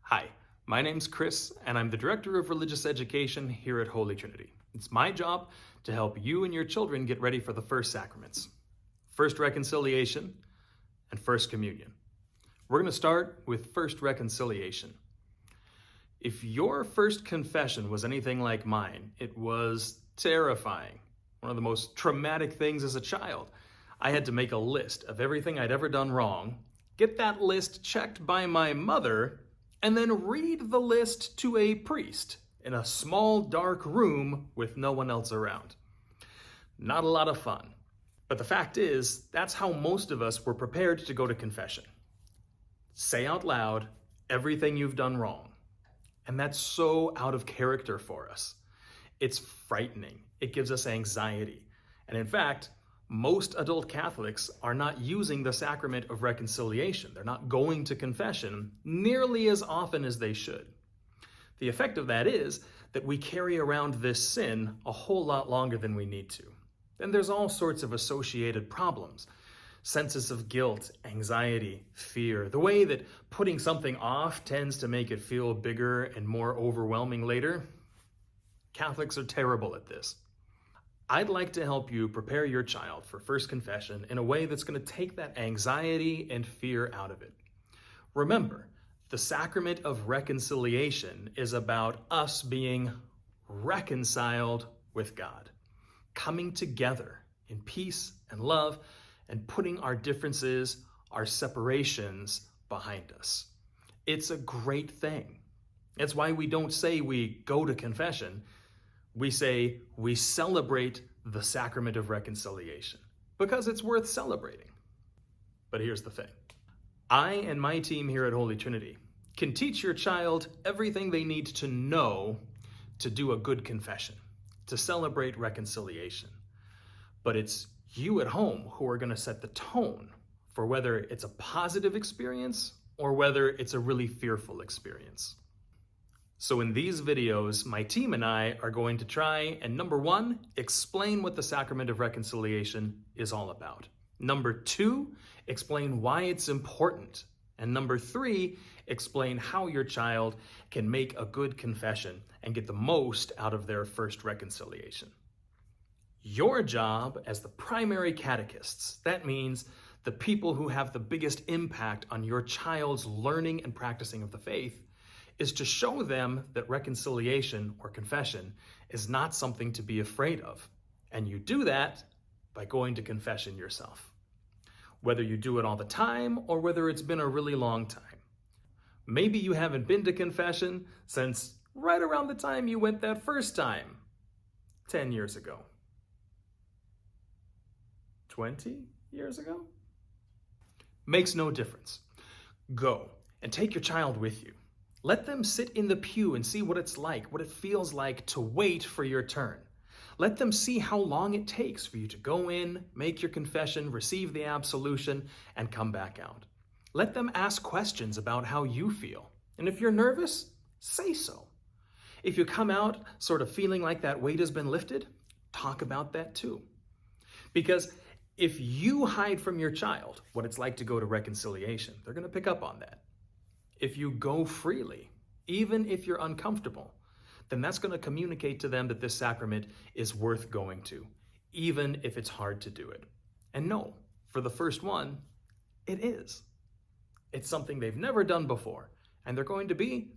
Hi, my name's Chris, and I'm the Director of Religious Education here at Holy Trinity. It's my job to help you and your children get ready for the first sacraments, First Reconciliation and First Communion. We're going to start with First Reconciliation. If your first confession was anything like mine, it was terrifying. One of the most traumatic things as a child. I had to make a list of everything I'd ever done wrong, get that list checked by my mother, and then read the list to a priest in a small, dark room with no one else around. Not a lot of fun. But the fact is, that's how most of us were prepared to go to confession. Say out loud everything you've done wrong. And that's so out of character for us. It's frightening. It gives us anxiety. And in fact, most adult Catholics are not using the sacrament of reconciliation. They're not going to confession nearly as often as they should. The effect of that is that we carry around this sin a whole lot longer than we need to. And there's all sorts of associated problems. Senses of guilt, anxiety, fear. The way that putting something off tends to make it feel bigger and more overwhelming later. Catholics are terrible at this. I'd like to help you prepare your child for First Confession in a way that's going to take that anxiety and fear out of it. Remember, the sacrament of reconciliation is about us being reconciled with God, coming together in peace and love, and putting our differences, our separations behind us. It's a great thing. That's why we don't say we go to confession. We say we celebrate the sacrament of reconciliation because it's worth celebrating. But here's the thing. I and my team here at Holy Trinity can teach your child everything they need to know to do a good confession, to celebrate reconciliation. But it's you at home who are going to set the tone for whether it's a positive experience or whether it's a really fearful experience. So in these videos, my team and I are going to try and number one, explain what the sacrament of reconciliation is all about. Number two, explain why it's important. And number three, explain how your child can make a good confession and get the most out of their first reconciliation. Your job as the primary catechists, that means the people who have the biggest impact on your child's learning and practicing of the faith, is to show them that reconciliation or confession is not something to be afraid of. And you do that by going to confession yourself. Whether you do it all the time or whether it's been a really long time. Maybe you haven't been to confession since right around the time you went that first time, 10 years ago. 20 years ago? Makes no difference. Go and take your child with you. Let them sit in the pew and see what it's like, what it feels like to wait for your turn. Let them see how long it takes for you to go in, make your confession, receive the absolution, and come back out. Let them ask questions about how you feel. And if you're nervous, say so. If you come out sort of feeling like that weight has been lifted, talk about that too. Because if you hide from your child what it's like to go to reconciliation, they're going to pick up on that. If you go freely, even if you're uncomfortable, then that's going to communicate to them that this sacrament is worth going to, even if it's hard to do it. And no, for the first one, it is. It's something they've never done before, and they're going to be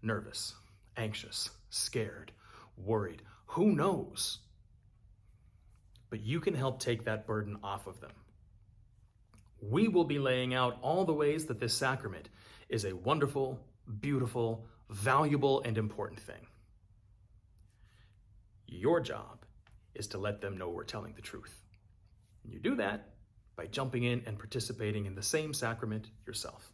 nervous, anxious, scared, worried. Who knows? But you can help take that burden off of them. We will be laying out all the ways that this sacrament is a wonderful, beautiful, valuable, and important thing. Your job is to let them know we're telling the truth. And you do that by jumping in and participating in the same sacrament yourself.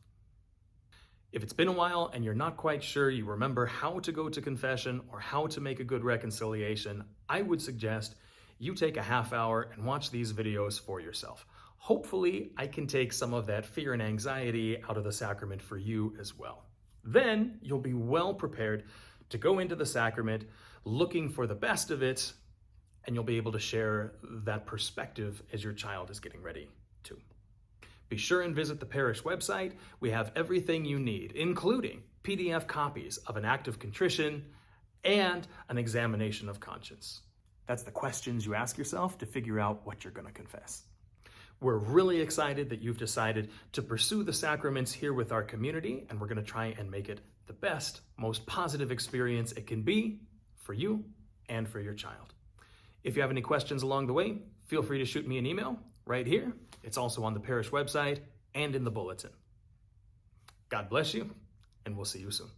If it's been a while and you're not quite sure you remember how to go to confession or how to make a good reconciliation, I would suggest you take a half hour and watch these videos for yourself. Hopefully, I can take some of that fear and anxiety out of the sacrament for you as well. Then you'll be well prepared to go into the sacrament looking for the best of it, and you'll be able to share that perspective as your child is getting ready too. Be sure and visit the parish website. We have everything you need, including PDF copies of an act of contrition, and an examination of conscience. That's the questions you ask yourself to figure out what you're going to confess. We're really excited that you've decided to pursue the sacraments here with our community, and we're going to try and make it the best, most positive experience it can be for you and for your child. If you have any questions along the way, feel free to shoot me an email right here. It's also on the parish website and in the bulletin. God bless you, and we'll see you soon.